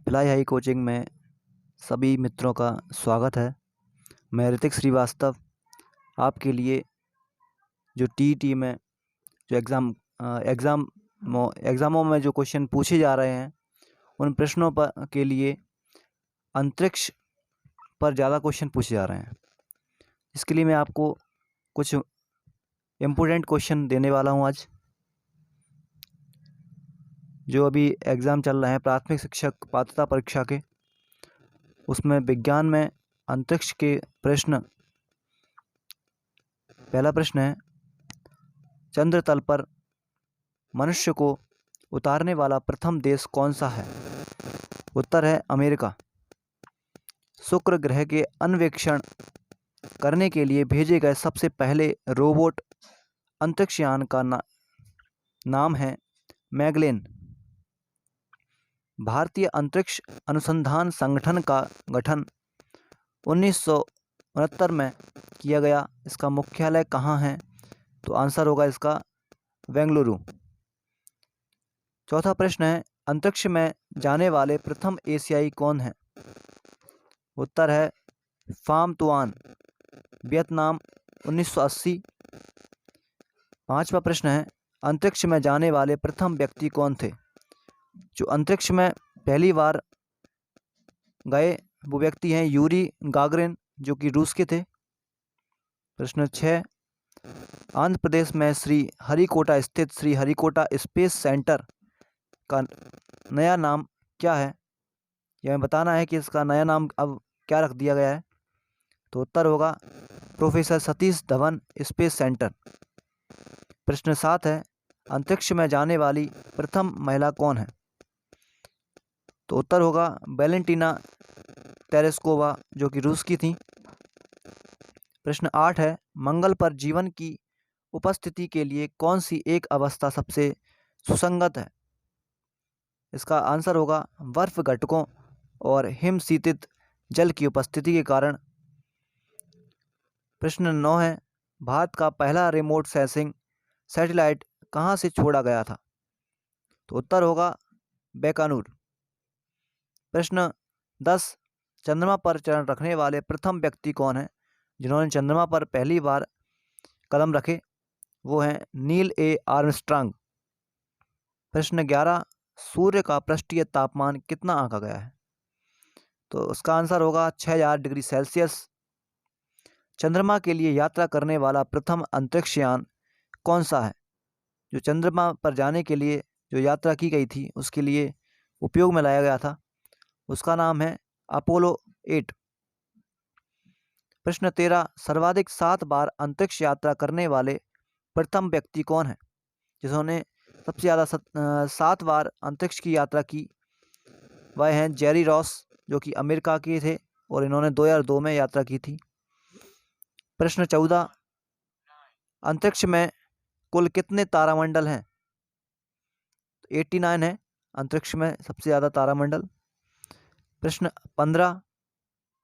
Fly high coaching में सभी मित्रों का स्वागत है। मैं ऋतिक श्रीवास्तव आपके लिए जो टीईटी में जो एग्ज़ामों में जो क्वेश्चन पूछे जा रहे हैं उन प्रश्नों पर के लिए अंतरिक्ष पर ज़्यादा क्वेश्चन पूछे जा रहे हैं। इसके लिए मैं आपको कुछ इम्पोर्टेंट क्वेश्चन देने वाला हूँ आज। जो अभी एग्ज़ाम चल रहे हैं प्राथमिक शिक्षक पात्रता परीक्षा के, उसमें विज्ञान में अंतरिक्ष के प्रश्न। पहला प्रश्न है, चंद्र तल पर मनुष्य को उतारने वाला प्रथम देश कौन सा है? उत्तर है अमेरिका। शुक्र ग्रह के अन्वेषण करने के लिए भेजे गए सबसे पहले रोबोट अंतरिक्षयान का नाम है मैगलेन। भारतीय अंतरिक्ष अनुसंधान संगठन का गठन 1969 में किया गया। इसका मुख्यालय कहाँ है? तो आंसर होगा इसका बेंगलुरु। चौथा प्रश्न है, अंतरिक्ष में जाने वाले प्रथम एशियाई कौन है? उत्तर है फाम तुआन, वियतनाम, 1980। पांचवा प्रश्न है, अंतरिक्ष में जाने वाले प्रथम व्यक्ति कौन थे? जो अंतरिक्ष में पहली बार गए वो व्यक्ति हैं यूरी गागरिन, जो कि रूस के थे। प्रश्न 6, आंध्र प्रदेश में श्री हरिकोटा स्थित श्री हरिकोटा स्पेस सेंटर का नया नाम क्या है? यह हमें बताना है कि इसका नया नाम अब क्या रख दिया गया है। तो उत्तर होगा professor Satish Dhawan space centre. प्रश्न 7 है, अंतरिक्ष में जाने वाली प्रथम महिला कौन है? तो उत्तर होगा वैलेंटीना तेरेस्कोवा, जो कि रूस की थी। प्रश्न 8 है, मंगल पर जीवन की उपस्थिति के लिए कौन सी एक अवस्था सबसे सुसंगत है? इसका आंसर होगा बर्फ घटकों और हिम शीतित जल की उपस्थिति के कारण। प्रश्न 9 है, भारत का पहला रिमोट सेंसिंग सैटेलाइट कहाँ से छोड़ा गया था? तो उत्तर होगा बीकानेर। प्रश्न 10, चंद्रमा पर चरण रखने वाले प्रथम व्यक्ति कौन है? जिन्होंने चंद्रमा पर पहली बार कदम रखे वो हैं नील ए आर्मस्ट्रांग। प्रश्न 11, सूर्य का पृष्ठीय तापमान कितना आंका गया है? तो उसका आंसर होगा 6000 डिग्री सेल्सियस। चंद्रमा के लिए यात्रा करने वाला प्रथम अंतरिक्षयान कौन सा है? जो चंद्रमा पर जाने के लिए जो यात्रा की गई थी उसके लिए उपयोग में लाया गया था, उसका नाम है अपोलो 8। प्रश्न 13, सर्वाधिक 7 बार अंतरिक्ष यात्रा करने वाले प्रथम व्यक्ति कौन है? जिन्होंने सबसे ज़्यादा 7 बार अंतरिक्ष की यात्रा की वह हैं जेरी रॉस, जो कि अमेरिका के थे और इन्होंने 2002 में यात्रा की थी। प्रश्न 14, अंतरिक्ष में कुल कितने तारामंडल हैं? 89 है अंतरिक्ष में सबसे ज़्यादा तारामंडल। प्रश्न 15,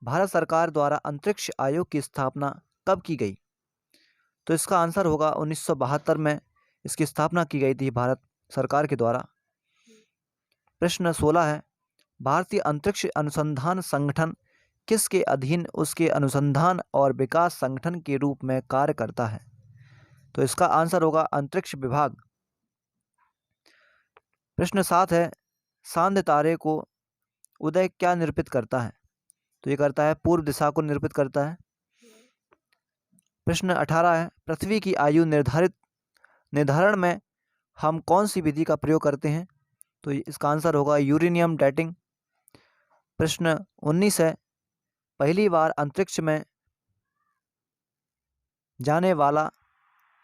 भारत सरकार द्वारा अंतरिक्ष आयोग की स्थापना कब की गई? तो इसका आंसर होगा 1972 में इसकी स्थापना की गई थी भारत सरकार के द्वारा। प्रश्न 16 है, भारतीय अंतरिक्ष अनुसंधान संगठन किसके अधीन उसके अनुसंधान और विकास संगठन के रूप में कार्य करता है? तो इसका आंसर होगा अंतरिक्ष विभाग। प्रश्न 7 है, सांध्य तारे को उदय क्या निरूपित करता है? तो ये करता है पूर्व दिशा को निरूपित करता है। प्रश्न 18 है, पृथ्वी की आयु निर्धारण में हम कौन सी विधि का प्रयोग करते हैं? तो इसका आंसर होगा यूरेनियम डेटिंग। प्रश्न 19 है, पहली बार अंतरिक्ष में जाने वाला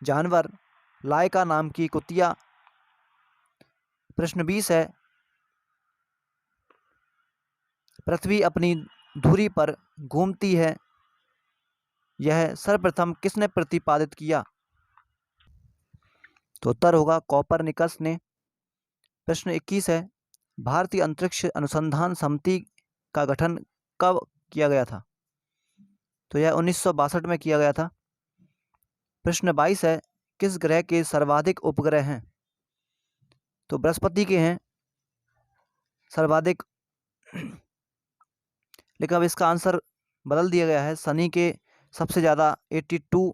जानवर लायका नाम की कुतिया। प्रश्न 20 है, पृथ्वी अपनी धुरी पर घूमती है, यह सर्वप्रथम किसने प्रतिपादित किया? तो उत्तर होगा कोपरनिकस ने। प्रश्न 21 है, भारतीय अंतरिक्ष अनुसंधान समिति का गठन कब किया गया था? तो यह 1962 में किया गया था। प्रश्न 22 है, किस ग्रह के सर्वाधिक उपग्रह हैं? तो बृहस्पति के हैं सर्वाधिक लेकिन अब इसका आंसर बदल दिया गया है। शनि के सबसे ज़्यादा 82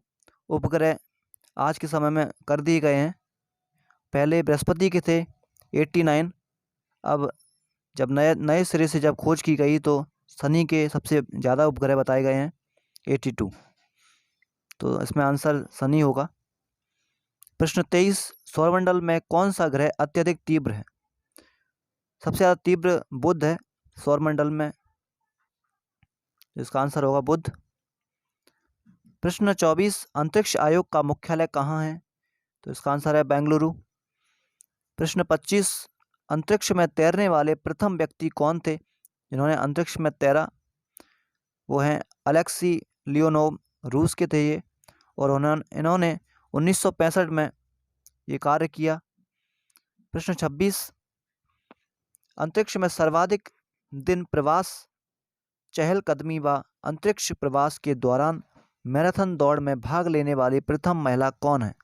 उपग्रह आज के समय में कर दिए गए हैं। पहले बृहस्पति के थे 89। अब जब नए सिरे से जब खोज की गई तो शनि के सबसे ज़्यादा उपग्रह बताए गए हैं 82। तो इसमें आंसर शनि होगा। प्रश्न 23, सौरमंडल में कौन सा ग्रह अत्यधिक तीव्र है? सबसे ज़्यादा तीव्र बुध है सौरमंडल में, इसका आंसर होगा बुध। प्रश्न 24, अंतरिक्ष आयोग का मुख्यालय कहाँ है? तो इसका आंसर है बेंगलुरु। प्रश्न 25, अंतरिक्ष में तैरने वाले प्रथम व्यक्ति कौन थे जिन्होंने अंतरिक्ष में तैरा? वो हैं अलेक्सी लियोनोव, रूस के थे ये, और इन्होंने 1965 में ये कार्य किया। प्रश्न 26, अंतरिक्ष में सर्वाधिक दिन प्रवास, चहलकदमी व अंतरिक्ष प्रवास के दौरान मैराथन दौड़ में भाग लेने वाली प्रथम महिला कौन है?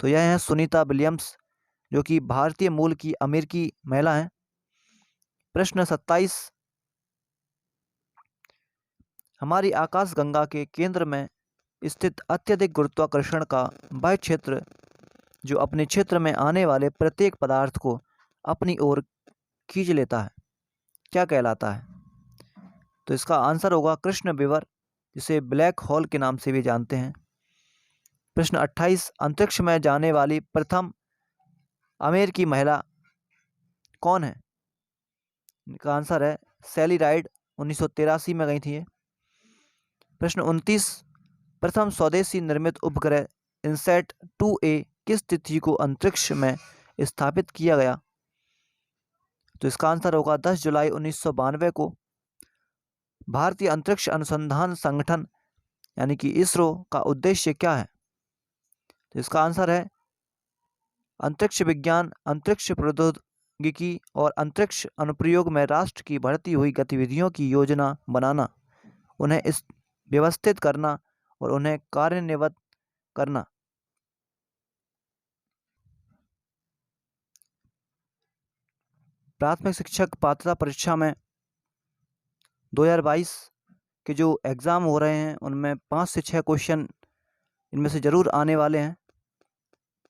तो यह है सुनीता विलियम्स, जो कि भारतीय मूल की अमेरिकी महिला हैं। प्रश्न 27, हमारी आकाशगंगा के केंद्र में स्थित अत्यधिक गुरुत्वाकर्षण का वह क्षेत्र जो अपने क्षेत्र में आने वाले प्रत्येक पदार्थ को अपनी ओर खींच लेता है, क्या कहलाता है? तो इसका आंसर होगा कृष्ण विवर, जिसे ब्लैक होल के नाम से भी जानते हैं। प्रश्न 28, अंतरिक्ष में जाने वाली प्रथम अमेरिकी महिला कौन है? इनका आंसर है सैली राइड, 1983 में गई थी ये। प्रश्न 29, प्रथम स्वदेशी निर्मित उपग्रह इनसैट 2A किस तिथि को अंतरिक्ष में स्थापित किया गया? तो इसका आंसर होगा 10 जुलाई 1992 को। भारतीय अंतरिक्ष अनुसंधान संगठन यानी कि इसरो का उद्देश्य क्या है? तो इसका आंसर है अंतरिक्ष विज्ञान, अंतरिक्ष प्रौद्योगिकी और अंतरिक्ष अनुप्रयोग में राष्ट्र की बढ़ती हुई गतिविधियों की योजना बनाना, उन्हें इस व्यवस्थित करना और उन्हें कार्यान्वित करना। प्राथमिक शिक्षक पात्रता परीक्षा में 2022 के जो एग्ज़ाम हो रहे हैं उनमें 5 से 6 क्वेश्चन इनमें से ज़रूर आने वाले हैं,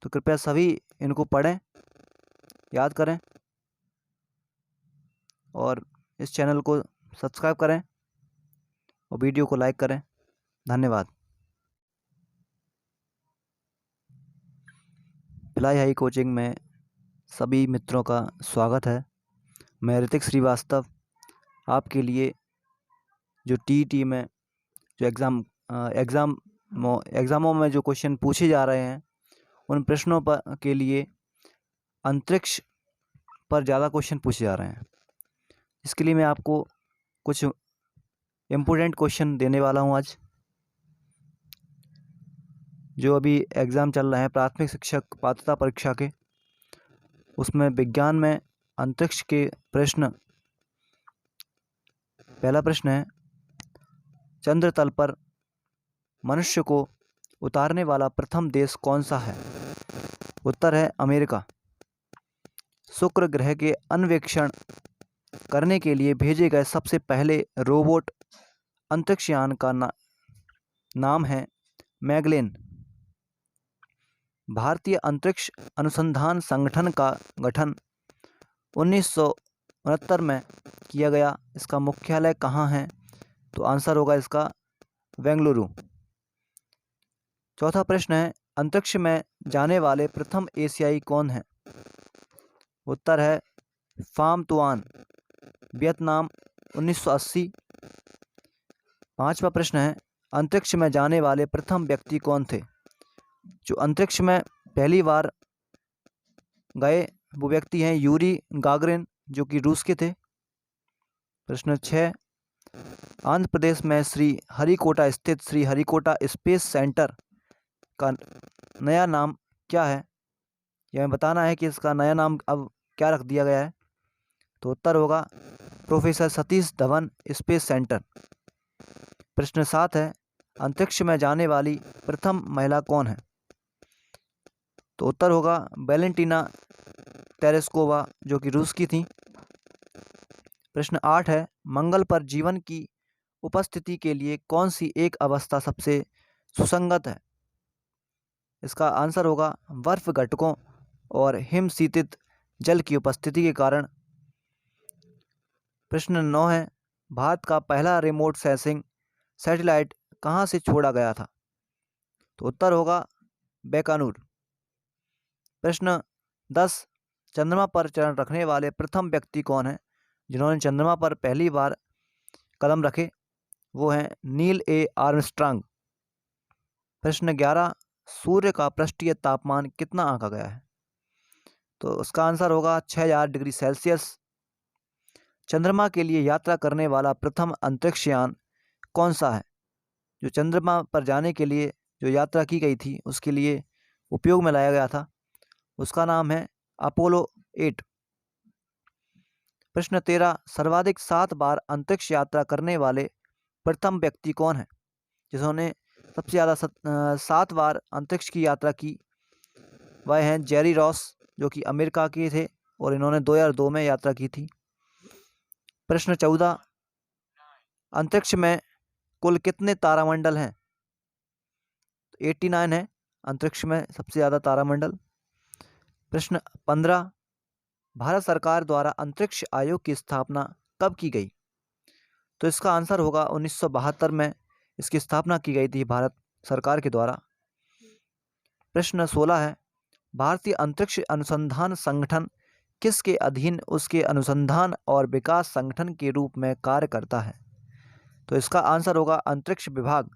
तो कृपया सभी इनको पढ़ें, याद करें और इस चैनल को सब्सक्राइब करें और वीडियो को लाइक करें। धन्यवाद। फिलहाल हाई कोचिंग में सभी मित्रों का स्वागत है। मैं ऋतिक श्रीवास्तव आपके लिए जो TET में जो एग्ज़ामों में जो क्वेश्चन पूछे जा रहे हैं उन प्रश्नों पर के लिए अंतरिक्ष पर ज़्यादा क्वेश्चन पूछे जा रहे हैं। इसके लिए मैं आपको कुछ इम्पोर्टेंट क्वेश्चन देने वाला हूँ आज। जो अभी एग्ज़ाम चल रहे हैं प्राथमिक शिक्षक पात्रता परीक्षा के, उसमें विज्ञान में अंतरिक्ष के प्रश्न। पहला प्रश्न है, चंद्र तल पर मनुष्य को उतारने वाला प्रथम देश कौन सा है? उत्तर है अमेरिका। शुक्र ग्रह के अन्वेषण करने के लिए भेजे गए सबसे पहले रोबोट अंतरिक्षयान का नाम है मैगलेन। भारतीय अंतरिक्ष अनुसंधान संगठन का गठन 1969 में किया गया। इसका मुख्यालय कहाँ है? तो आंसर होगा इसका बेंगलुरु। चौथा प्रश्न है, अंतरिक्ष में जाने वाले प्रथम एशियाई कौन है? उत्तर है फाम तुआन, वियतनाम, 1980। पांचवा प्रश्न है, अंतरिक्ष में जाने वाले प्रथम व्यक्ति कौन थे? जो अंतरिक्ष में पहली बार गए वो व्यक्ति हैं यूरी गागरिन, जो कि रूस के थे। प्रश्न 6, आंध्र प्रदेश में श्री हरिकोटा स्थित श्री हरिकोटा स्पेस सेंटर का नया नाम क्या है? यह हमें बताना है कि इसका नया नाम अब क्या रख दिया गया है। तो उत्तर होगा professor Satish Dhawan space centre. प्रश्न 7 है, अंतरिक्ष में जाने वाली प्रथम महिला कौन है? तो उत्तर होगा वैलेंटीना तेरेस्कोवा, जो कि रूस की थी। प्रश्न 8 है, मंगल पर जीवन की उपस्थिति के लिए कौन सी एक अवस्था सबसे सुसंगत है? इसका आंसर होगा बर्फ घटकों और हिमशीतित जल की उपस्थिति के कारण। प्रश्न 9 है, भारत का पहला रिमोट सेंसिंग सैटेलाइट कहाँ से छोड़ा गया था? तो उत्तर होगा बीकानेर। प्रश्न 10, चंद्रमा पर चरण रखने वाले प्रथम व्यक्ति कौन है? जिन्होंने चंद्रमा पर पहली बार कदम रखे वो हैं नील ए आर्मस्ट्रांग। प्रश्न 11, सूर्य का पृष्ठीय तापमान कितना आंका गया है? तो उसका आंसर होगा 6000 डिग्री सेल्सियस। चंद्रमा के लिए यात्रा करने वाला प्रथम अंतरिक्ष यान कौन सा है? जो चंद्रमा पर जाने के लिए जो यात्रा की गई थी उसके लिए उपयोग में लाया गया था, उसका नाम है अपोलो 8। प्रश्न 13, सर्वाधिक 7 बार अंतरिक्ष यात्रा करने वाले प्रथम व्यक्ति कौन है? जिन्होंने सबसे ज़्यादा 7 बार अंतरिक्ष की यात्रा की वह हैं जेरी रॉस, जो कि अमेरिका के थे और इन्होंने 2002 में यात्रा की थी। प्रश्न 14, अंतरिक्ष में कुल कितने तारामंडल हैं? 89 है अंतरिक्ष में सबसे ज़्यादा तारामंडल। प्रश्न 15, भारत सरकार द्वारा अंतरिक्ष आयोग की स्थापना कब की गई? तो इसका आंसर होगा 1972 में इसकी स्थापना की गई थी भारत सरकार के द्वारा। प्रश्न 16 है, भारतीय अंतरिक्ष अनुसंधान संगठन किसके अधीन उसके अनुसंधान और विकास संगठन के रूप में कार्य करता है? तो इसका आंसर होगा अंतरिक्ष विभाग।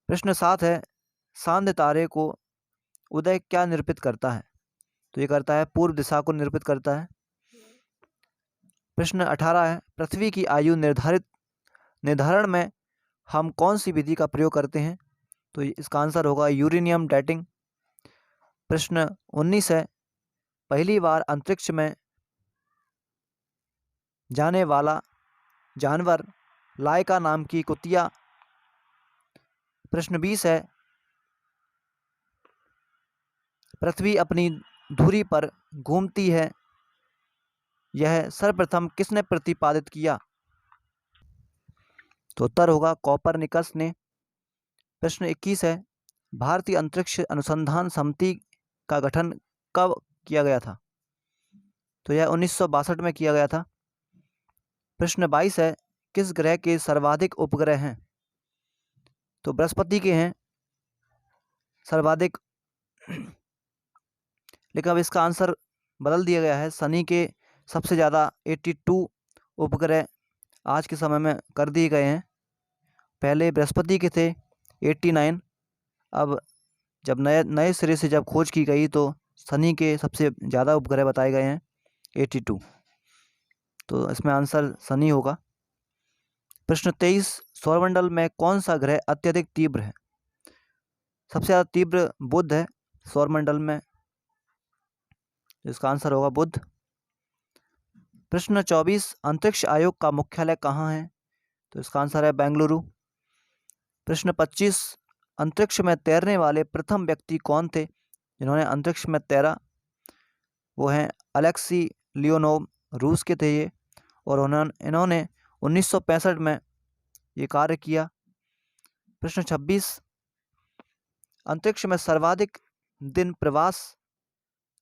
प्रश्न 7 है, सांध्य तारे को उदय क्या निरूपित करता है? तो ये करता है पूर्व दिशा को निरूपित करता है। प्रश्न 18 है, पृथ्वी की आयु निर्धारण में हम कौन सी विधि का प्रयोग करते हैं? तो इसका आंसर होगा यूरेनियम डेटिंग। प्रश्न 19 है, पहली बार अंतरिक्ष में जाने वाला जानवर लाइका नाम की कुतिया। प्रश्न 20 है, पृथ्वी अपनी धुरी पर घूमती है, यह सर्वप्रथम किसने प्रतिपादित किया? तो उत्तर होगा कोपरनिकस ने। प्रश्न 21 है, भारतीय अंतरिक्ष अनुसंधान समिति का गठन कब किया गया था? तो यह 1962 में किया गया था। प्रश्न 22 है, किस ग्रह के सर्वाधिक उपग्रह हैं? तो बृहस्पति के हैं सर्वाधिक, लेकिन अब इसका आंसर बदल दिया गया है। शनि के सबसे ज़्यादा 82 उपग्रह आज के समय में कर दिए गए हैं। पहले बृहस्पति के थे 89, अब जब नए सिरे से जब खोज की गई तो शनि के सबसे ज़्यादा उपग्रह बताए गए हैं 82, तो इसमें आंसर शनि होगा। प्रश्न 23, सौरमंडल में कौन सा ग्रह अत्यधिक तीव्र है? सबसे ज़्यादा तीव्र बुध है सौरमंडल में, इसका आंसर होगा बुध। प्रश्न 24, अंतरिक्ष आयोग का मुख्यालय कहाँ है? तो इसका आंसर है बेंगलुरु। प्रश्न 25, अंतरिक्ष में तैरने वाले प्रथम व्यक्ति कौन थे जिन्होंने अंतरिक्ष में तैरा? वो हैं अलेक्सी लियोनोव, रूस के थे ये, और इन्होंने 1965 में ये कार्य किया। प्रश्न 26, अंतरिक्ष में सर्वाधिक दिन प्रवास,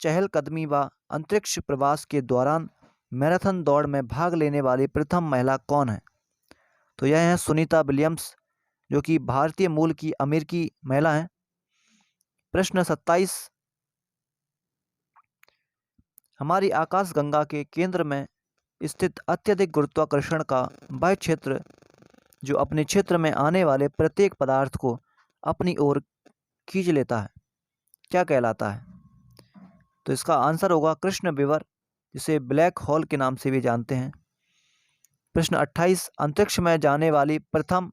चहलकदमी व अंतरिक्ष प्रवास के दौरान मैराथन दौड़ में भाग लेने वाली प्रथम महिला कौन है? तो यह है सुनीता विलियम्स, जो कि भारतीय मूल की अमेरिकी महिला हैं। प्रश्न 27, हमारी आकाशगंगा के केंद्र में स्थित अत्यधिक गुरुत्वाकर्षण का वह क्षेत्र जो अपने क्षेत्र में आने वाले प्रत्येक पदार्थ को अपनी ओर खींच लेता है, क्या कहलाता है? तो इसका आंसर होगा कृष्ण विवर, जिसे ब्लैक होल के नाम से भी जानते हैं। प्रश्न 28, अंतरिक्ष में जाने वाली प्रथम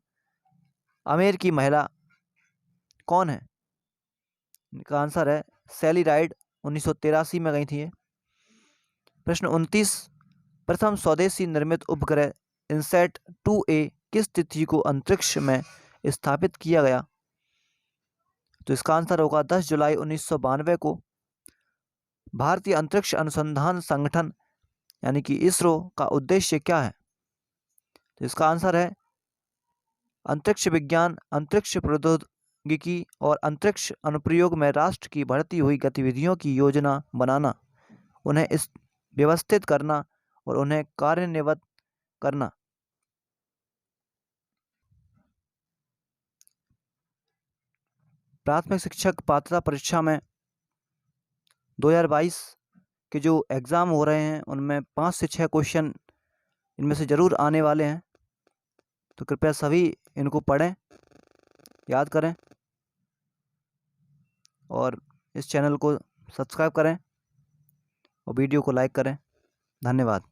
अमेरिकी महिला कौन है? इनका आंसर है सैली राइड, 1983 में गई थी ये। प्रश्न 29, प्रथम स्वदेशी निर्मित उपग्रह इनसैट 2A किस तिथि को अंतरिक्ष में स्थापित किया गया? तो इसका आंसर होगा 10 जुलाई 1992 को। भारतीय अंतरिक्ष अनुसंधान संगठन यानी कि इसरो का उद्देश्य क्या है? तो इसका आंसर है अंतरिक्ष विज्ञान, अंतरिक्ष प्रौद्योगिकी और अंतरिक्ष अनुप्रयोग में राष्ट्र की बढ़ती हुई गतिविधियों की योजना बनाना, उन्हें इस व्यवस्थित करना और उन्हें कार्यान्वित करना। प्राथमिक शिक्षक पात्रता परीक्षा में 2022 के जो एग्ज़ाम हो रहे हैं उनमें 5 से 6 क्वेश्चन इनमें से ज़रूर आने वाले हैं, तो कृपया सभी इनको पढ़ें, याद करें और इस चैनल को सब्सक्राइब करें और वीडियो को लाइक करें। धन्यवाद।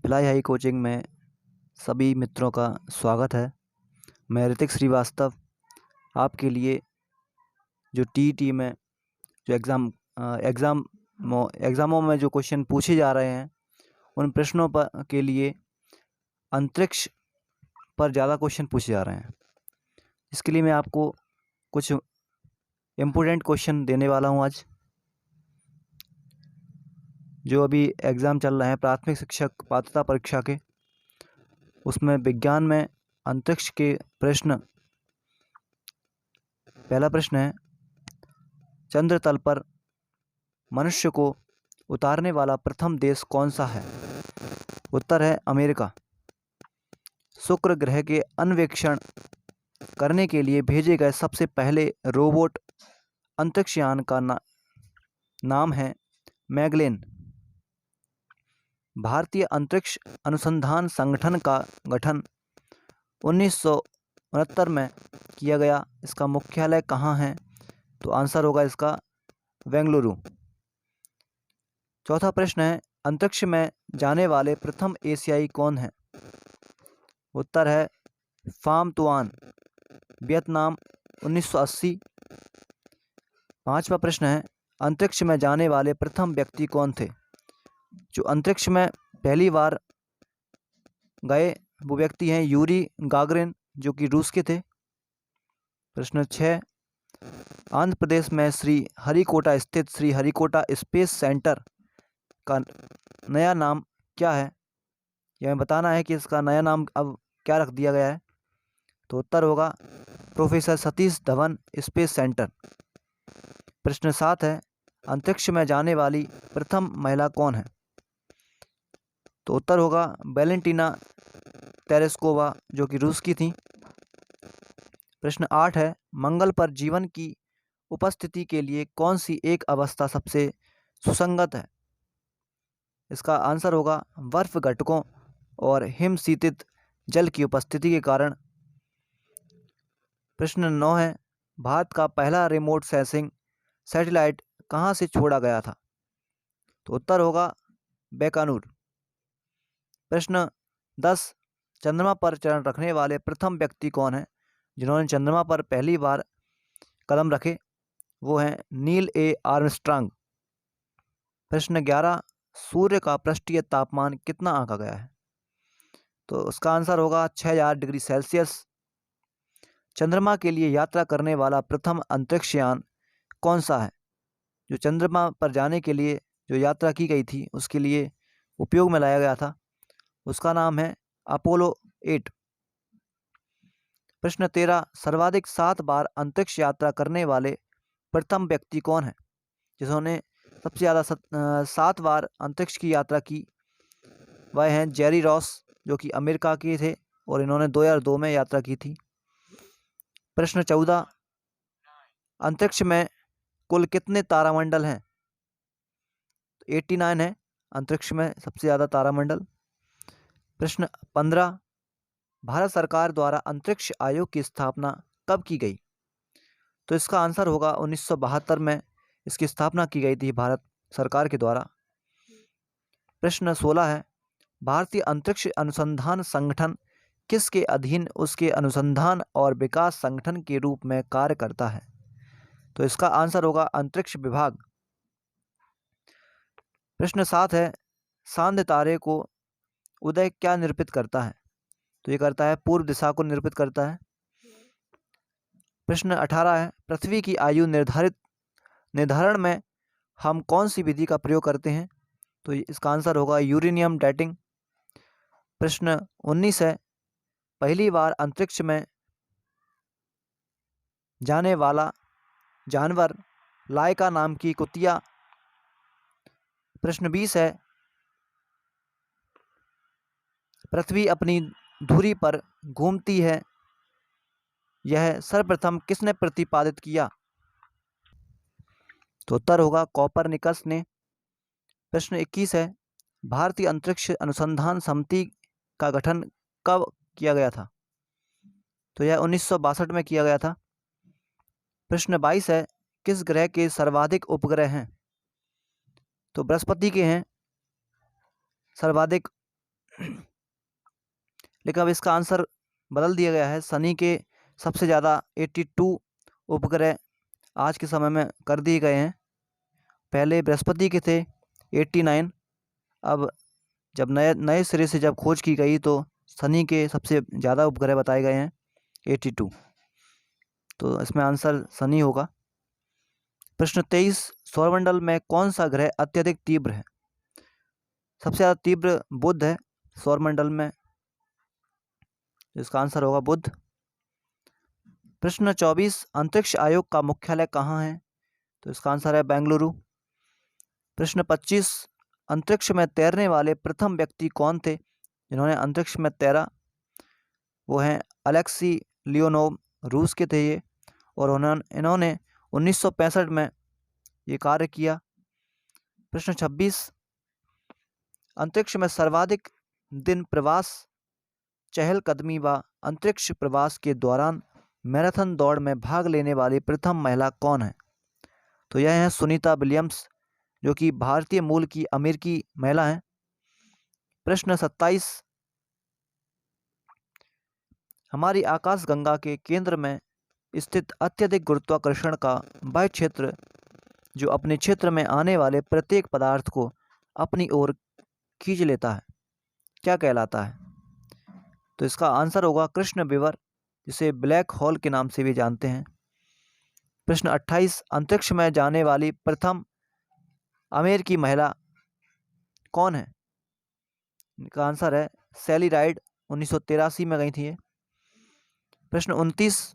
भिलाई हाई कोचिंग में सभी मित्रों का स्वागत है। मैं ऋतिक श्रीवास्तव आपके लिए जो टीईटी में जो एग्ज़ामों में जो क्वेश्चन पूछे जा रहे हैं उन प्रश्नों पर के लिए अंतरिक्ष पर ज़्यादा क्वेश्चन पूछे जा रहे हैं। इसके लिए मैं आपको कुछ इम्पोर्टेंट क्वेश्चन देने वाला हूँ आज। जो अभी एग्ज़ाम चल रहे हैं प्राथमिक शिक्षक पात्रता परीक्षा के, उसमें विज्ञान में अंतरिक्ष के प्रश्न। पहला प्रश्न है, चंद्र तल पर मनुष्य को उतारने वाला प्रथम देश कौन सा है? उत्तर है अमेरिका। शुक्र ग्रह के अन्वेषण करने के लिए भेजे गए सबसे पहले रोबोट अंतरिक्षयान का नाम है मैगलेन। भारतीय अंतरिक्ष अनुसंधान संगठन का गठन 1969 में किया गया। इसका मुख्यालय कहाँ है? तो आंसर होगा इसका बेंगलुरु। चौथा प्रश्न है, अंतरिक्ष में जाने वाले प्रथम एशियाई कौन है? उत्तर है फाम तुआन, वियतनाम, 1980। पांचवा प्रश्न है, अंतरिक्ष में जाने वाले प्रथम व्यक्ति कौन थे? जो अंतरिक्ष में पहली बार गए वो व्यक्ति हैं यूरी गागरिन, जो कि रूस के थे। प्रश्न 6, आंध्र प्रदेश में श्री हरिकोटा स्थित श्री हरिकोटा स्पेस सेंटर का नया नाम क्या है? यह हमें बताना है कि इसका नया नाम अब क्या रख दिया गया है। तो उत्तर होगा professor Satish Dhawan space centre. प्रश्न 7 है, अंतरिक्ष में जाने वाली प्रथम महिला कौन है? तो उत्तर होगा वैलेंटीना तेरेस्कोवा, जो कि रूस की थी। प्रश्न 8 है, मंगल पर जीवन की उपस्थिति के लिए कौन सी एक अवस्था सबसे सुसंगत है? इसका आंसर होगा बर्फ घटकों और हिमशीतित जल की उपस्थिति के कारण। प्रश्न 9 है, भारत का पहला रिमोट सेंसिंग सैटेलाइट कहाँ से छोड़ा गया था? तो उत्तर होगा बीकानेर। प्रश्न 10, चंद्रमा पर चरण रखने वाले प्रथम व्यक्ति कौन है? जिन्होंने चंद्रमा पर पहली बार कदम रखे वो हैं नील ए आर्मस्ट्रांग। प्रश्न 11, सूर्य का पृष्ठीय तापमान कितना आंका गया है? तो उसका आंसर होगा 6000 डिग्री सेल्सियस। चंद्रमा के लिए यात्रा करने वाला प्रथम अंतरिक्षयान कौन सा है? जो चंद्रमा पर जाने के लिए जो यात्रा की गई थी उसके लिए उपयोग में लाया गया था, उसका नाम है अपोलो 8। प्रश्न 13, सर्वाधिक 7 बार अंतरिक्ष यात्रा करने वाले प्रथम व्यक्ति कौन है? जिन्होंने सबसे ज़्यादा 7 बार अंतरिक्ष की यात्रा की वह हैं जेरी रॉस, जो कि अमेरिका के थे और इन्होंने 2002 में यात्रा की थी। प्रश्न 14, अंतरिक्ष में कुल कितने तारामंडल हैं? 89 है अंतरिक्ष में सबसे ज़्यादा तारामंडल। प्रश्न 15, भारत सरकार द्वारा अंतरिक्ष आयोग की स्थापना कब की गई? तो इसका आंसर होगा 1972 में इसकी स्थापना की गई थी भारत सरकार के द्वारा। प्रश्न 16 है, भारतीय अंतरिक्ष अनुसंधान संगठन किसके अधीन उसके अनुसंधान और विकास संगठन के रूप में कार्य करता है? तो इसका आंसर होगा अंतरिक्ष विभाग। प्रश्न 7 है, सांध्य तारे को उदय क्या निरूपित करता है? तो ये करता है पूर्व दिशा को निरूपित करता है। प्रश्न 18 है, पृथ्वी की आयु निर्धारण में हम कौन सी विधि का प्रयोग करते हैं? तो इसका आंसर होगा यूरेनियम डेटिंग। प्रश्न 19 है, पहली बार अंतरिक्ष में जाने वाला जानवर लाइका नाम की कुतिया। प्रश्न 20 है, पृथ्वी अपनी धुरी पर घूमती है, यह सर्वप्रथम किसने प्रतिपादित किया? तो उत्तर होगा कोपरनिकस ने। प्रश्न 21 है, भारतीय अंतरिक्ष अनुसंधान समिति का गठन कब किया गया था? तो यह 1962 में किया गया था। प्रश्न 22 है, किस ग्रह के सर्वाधिक उपग्रह हैं? तो बृहस्पति के हैं सर्वाधिक, लेकिन अब इसका आंसर बदल दिया गया है। शनि के सबसे ज़्यादा 82 उपग्रह आज के समय में कर दिए गए हैं। पहले बृहस्पति के थे 89। अब जब नए सिरे से जब खोज की गई तो शनि के सबसे ज़्यादा उपग्रह बताए गए हैं 82। तो इसमें आंसर शनि होगा। प्रश्न 23, सौरमंडल में कौन सा ग्रह अत्यधिक तीव्र है? सबसे ज़्यादा तीव्र बुध है सौरमंडल में, इसका आंसर होगा बुध। प्रश्न 24, अंतरिक्ष आयोग का मुख्यालय कहाँ है? तो इसका आंसर है बेंगलुरु। प्रश्न 25, अंतरिक्ष में तैरने वाले प्रथम व्यक्ति कौन थे जिन्होंने अंतरिक्ष में तैरा? वो हैं अलेक्सी लियोनोव, रूस के थे ये, और इन्होंने 1965 में ये कार्य किया। प्रश्न 26, अंतरिक्ष में सर्वाधिक दिन प्रवास, चहलकदमी व अंतरिक्ष प्रवास के दौरान मैराथन दौड़ में भाग लेने वाली प्रथम महिला कौन है? तो यह है सुनीता विलियम्स, जो कि भारतीय मूल की अमेरिकी महिला हैं। प्रश्न 27, हमारी आकाशगंगा के केंद्र में स्थित अत्यधिक गुरुत्वाकर्षण का वह क्षेत्र जो अपने क्षेत्र में आने वाले प्रत्येक पदार्थ को अपनी ओर खींच लेता है, क्या कहलाता है? तो इसका आंसर होगा कृष्ण विवर, जिसे ब्लैक होल के नाम से भी जानते हैं। प्रश्न 28, अंतरिक्ष में जाने वाली प्रथम अमेरिकी महिला कौन है? इनका आंसर है सैली राइड, 1983 में गई थी ये। प्रश्न 29,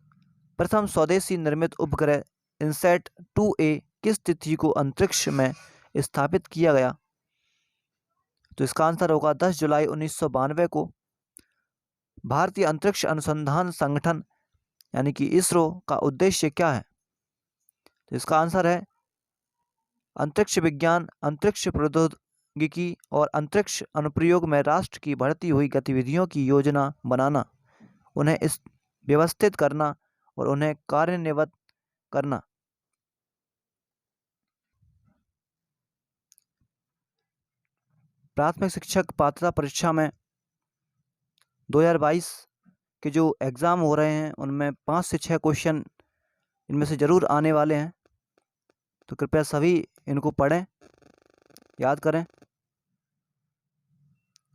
प्रथम स्वदेशी निर्मित उपग्रह इनसैट 2A किस तिथि को अंतरिक्ष में स्थापित किया गया? तो इसका आंसर होगा 10 जुलाई 1992 को। भारतीय अंतरिक्ष अनुसंधान संगठन यानी कि इसरो का उद्देश्य क्या है? तो इसका आंसर है अंतरिक्ष विज्ञान, अंतरिक्ष प्रौद्योगिकी और अंतरिक्ष अनुप्रयोग में राष्ट्र की बढ़ती हुई गतिविधियों की योजना बनाना, उन्हें इस व्यवस्थित करना और उन्हें कार्यान्वित करना। प्राथमिक शिक्षक पात्रता परीक्षा में 2022 के जो एग्ज़ाम हो रहे हैं उनमें 5 से 6 क्वेश्चन इनमें से ज़रूर आने वाले हैं, तो कृपया सभी इनको पढ़ें, याद करें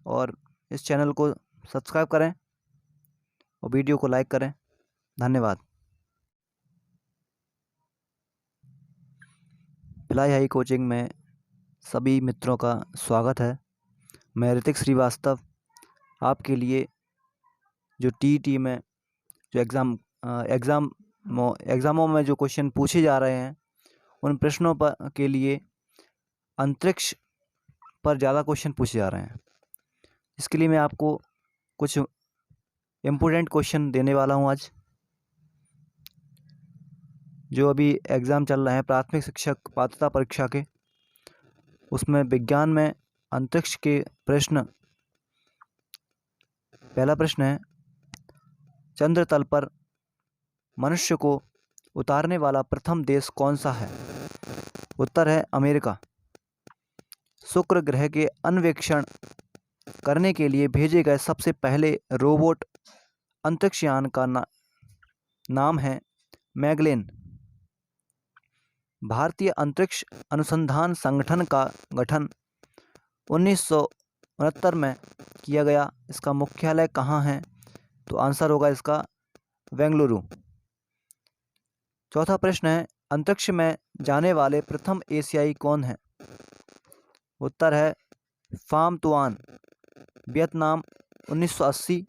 और इस चैनल को सब्सक्राइब करें और वीडियो को लाइक करें। धन्यवाद। भिलाई हाई कोचिंग में सभी मित्रों का स्वागत है। मैं ऋतिक श्रीवास्तव आपके लिए जो TET में जो एग्ज़ामों में जो क्वेश्चन पूछे जा रहे हैं उन प्रश्नों पर के लिए अंतरिक्ष पर ज़्यादा क्वेश्चन पूछे जा रहे हैं। इसके लिए मैं आपको कुछ इम्पोर्टेंट क्वेश्चन देने वाला हूँ आज। जो अभी एग्ज़ाम चल रहे हैं प्राथमिक शिक्षक पात्रता परीक्षा के, उसमें विज्ञान में अंतरिक्ष के प्रश्न। पहला प्रश्न है, चंद्र तल पर मनुष्य को उतारने वाला प्रथम देश कौन सा है? उत्तर है अमेरिका। शुक्र ग्रह के अन्वेषण करने के लिए भेजे गए सबसे पहले रोबोट अंतरिक्षयान का नाम है मैगलेन। भारतीय अंतरिक्ष अनुसंधान संगठन का गठन 1969 में किया गया। इसका मुख्यालय कहाँ है? तो आंसर होगा इसका बेंगलुरु। चौथा प्रश्न है, अंतरिक्ष में जाने वाले प्रथम एशियाई कौन हैं? उत्तर है फाम तुआन, वियतनाम, 1980।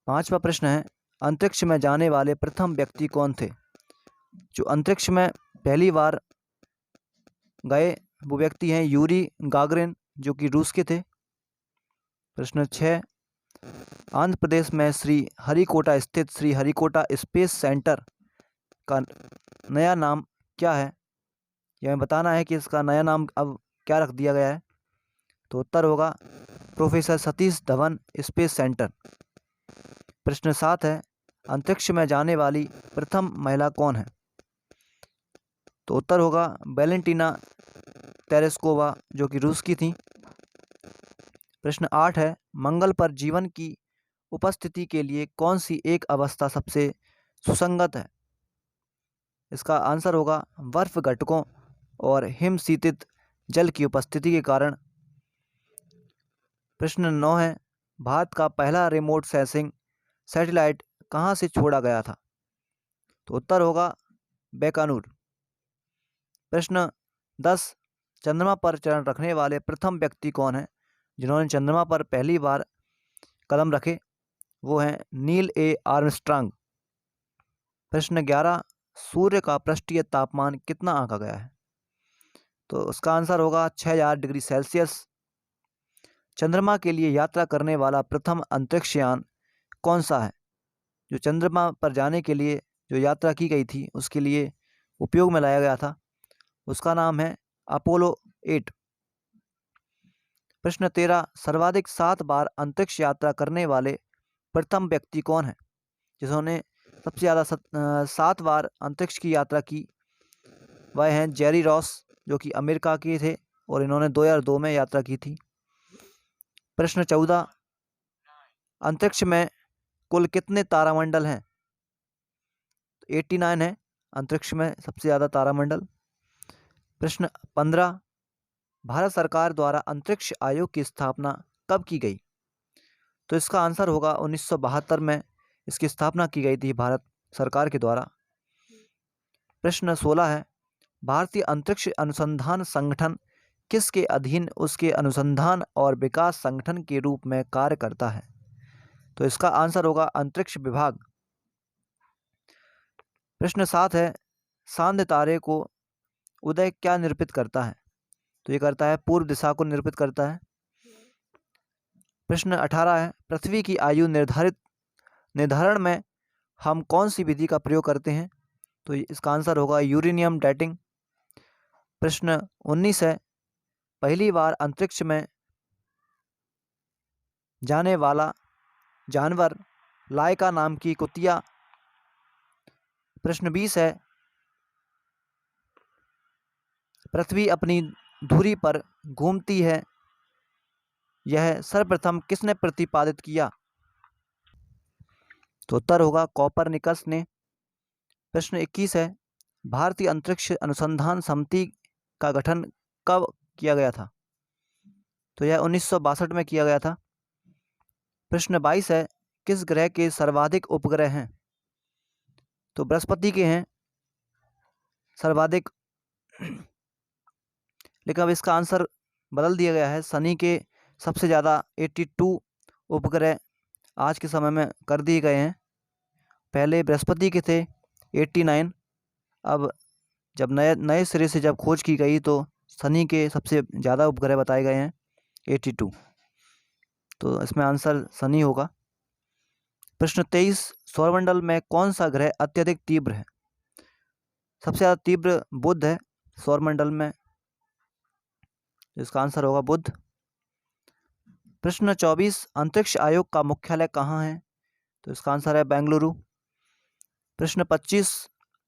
पांचवा प्रश्न है, अंतरिक्ष में जाने वाले प्रथम व्यक्ति कौन थे? जो अंतरिक्ष में पहली बार गए वो व्यक्ति हैं यूरी गागरिन, जो कि रूस के थे। प्रश्न 6, आंध्र प्रदेश में श्री हरिकोटा स्थित श्री हरिकोटा स्पेस सेंटर का नया नाम क्या है? यह हमें बताना है कि इसका नया नाम अब क्या रख दिया गया है। तो उत्तर होगा professor Satish Dhawan space centre. प्रश्न 7 है, अंतरिक्ष में जाने वाली प्रथम महिला कौन है? तो उत्तर होगा वैलेंटीना तेरेस्कोवा, जो कि रूस की थी। प्रश्न 8 है, मंगल पर जीवन की उपस्थिति के लिए कौन सी एक अवस्था सबसे सुसंगत है? इसका आंसर होगा बर्फ घटकों और हिम शीतित जल की उपस्थिति के कारण। प्रश्न 9 है, भारत का पहला रिमोट सेंसिंग सैटेलाइट कहाँ से छोड़ा गया था? तो उत्तर होगा बीकानेर। प्रश्न 10, चंद्रमा पर चरण रखने वाले प्रथम व्यक्ति कौन है? जिन्होंने चंद्रमा पर पहली बार कदम रखे वो हैं नील ए आर्मस्ट्रांग। प्रश्न 11, सूर्य का पृष्ठीय तापमान कितना आंका गया है? तो उसका आंसर होगा 6000 डिग्री सेल्सियस। चंद्रमा के लिए यात्रा करने वाला प्रथम अंतरिक्ष यान कौन सा है? जो चंद्रमा पर जाने के लिए जो यात्रा की गई थी उसके लिए उपयोग में लाया गया था, उसका नाम है अपोलो 8। प्रश्न 13, सर्वाधिक 7 बार अंतरिक्ष यात्रा करने वाले प्रथम व्यक्ति कौन है? जिन्होंने सबसे ज़्यादा 7 बार अंतरिक्ष की यात्रा की वह हैं जेरी रॉस, जो कि अमेरिका के थे और इन्होंने 2002 में यात्रा की थी। प्रश्न 14, अंतरिक्ष में कुल कितने तारामंडल हैं? 89 है अंतरिक्ष में सबसे ज़्यादा तारामंडल। प्रश्न 15, भारत सरकार द्वारा अंतरिक्ष आयोग की स्थापना कब की गई? तो इसका आंसर होगा 1972 में इसकी स्थापना की गई थी भारत सरकार के द्वारा। प्रश्न 16 है, भारतीय अंतरिक्ष अनुसंधान संगठन किसके अधीन उसके अनुसंधान और विकास संगठन के रूप में कार्य करता है? तो इसका आंसर होगा अंतरिक्ष विभाग। प्रश्न 7 है, सांध्य तारे को उदय क्या निरूपित करता है? तो ये करता है पूर्व दिशा को निरूपित करता है। प्रश्न 18 है, पृथ्वी की आयु निर्धारण में हम कौन सी विधि का प्रयोग करते हैं? तो इसका आंसर होगा यूरेनियम डेटिंग। प्रश्न 19 है, पहली बार अंतरिक्ष में जाने वाला जानवर लायका नाम की कुतिया। प्रश्न 20 है, पृथ्वी अपनी धुरी पर घूमती है, यह सर्वप्रथम किसने प्रतिपादित किया? तो उत्तर होगा कोपरनिकस ने। प्रश्न 21 है, भारतीय अंतरिक्ष अनुसंधान समिति का गठन कब किया गया था? तो यह 1962 में किया गया था। प्रश्न 22 है, किस ग्रह के सर्वाधिक उपग्रह हैं? तो बृहस्पति के हैं सर्वाधिक, लेकिन अब इसका आंसर बदल दिया गया है। शनि के सबसे ज़्यादा 82 उपग्रह आज के समय में कर दिए गए हैं। पहले बृहस्पति के थे 89, अब जब नए सिरे से जब खोज की गई तो शनि के सबसे ज़्यादा उपग्रह बताए गए हैं 82। तो इसमें आंसर शनि होगा। प्रश्न 23, सौरमंडल में कौन सा ग्रह अत्यधिक तीव्र है? सबसे ज़्यादा तीव्र बुध है सौरमंडल में, इसका आंसर होगा बुध। प्रश्न 24, अंतरिक्ष आयोग का मुख्यालय कहाँ है? तो इसका आंसर है बेंगलुरु। प्रश्न 25,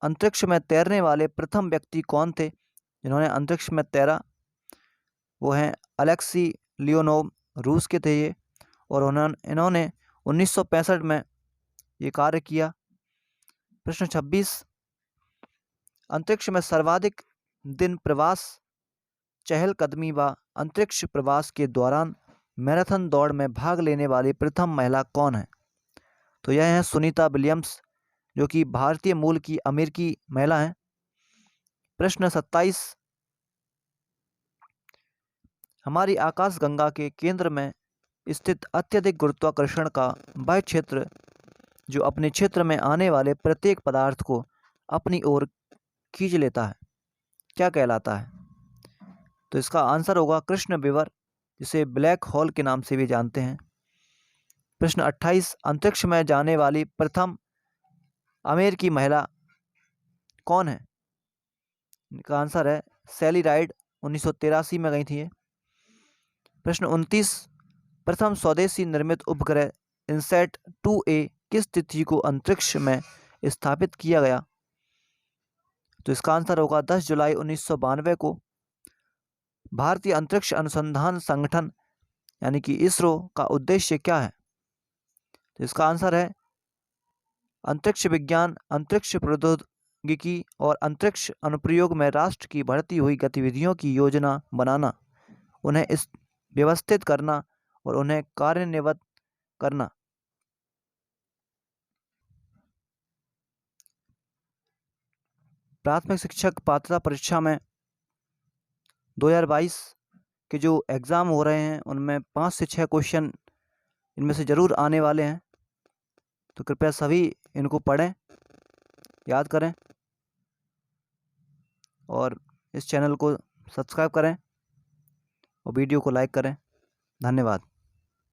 अंतरिक्ष में तैरने वाले प्रथम व्यक्ति कौन थे जिन्होंने अंतरिक्ष में तैरा? वो हैं अलेक्सी लियोनोव, रूस के थे ये, और इन्होंने 1965 में ये कार्य किया। प्रश्न 26, अंतरिक्ष में सर्वाधिक दिन प्रवास, चहलकदमी व अंतरिक्ष प्रवास के दौरान मैराथन दौड़ में भाग लेने वाली प्रथम महिला कौन है? तो यह है सुनीता विलियम्स, जो कि भारतीय मूल की अमेरिकी महिला हैं। प्रश्न 27, हमारी आकाशगंगा के केंद्र में स्थित अत्यधिक गुरुत्वाकर्षण का वह क्षेत्र जो अपने क्षेत्र में आने वाले प्रत्येक पदार्थ को अपनी ओर खींच लेता है, क्या कहलाता है? तो इसका आंसर होगा कृष्ण विवर, जिसे ब्लैक होल के नाम से भी जानते हैं। प्रश्न 28, अंतरिक्ष में जाने वाली प्रथम अमेरिकी महिला कौन है? इनका आंसर है सैली राइड, 1983 में गई थी ये। प्रश्न 29, प्रथम स्वदेशी निर्मित उपग्रह इनसैट 2A किस तिथि को अंतरिक्ष में स्थापित किया गया? तो इसका आंसर होगा 10 जुलाई 1992 को। भारतीय अंतरिक्ष अनुसंधान संगठन यानी कि इसरो का उद्देश्य क्या है? तो इसका आंसर है अंतरिक्ष विज्ञान, अंतरिक्ष प्रौद्योगिकी और अंतरिक्ष अनुप्रयोग में राष्ट्र की बढ़ती हुई गतिविधियों की योजना बनाना, उन्हें इस व्यवस्थित करना और उन्हें कार्यान्वित करना। प्राथमिक शिक्षक पात्रता परीक्षा में 2022 के जो एग्ज़ाम हो रहे हैं उनमें 5 से 6 क्वेश्चन इनमें से ज़रूर आने वाले हैं, तो कृपया सभी इनको पढ़ें, याद करें और इस चैनल को सब्सक्राइब करें और वीडियो को लाइक करें। धन्यवाद।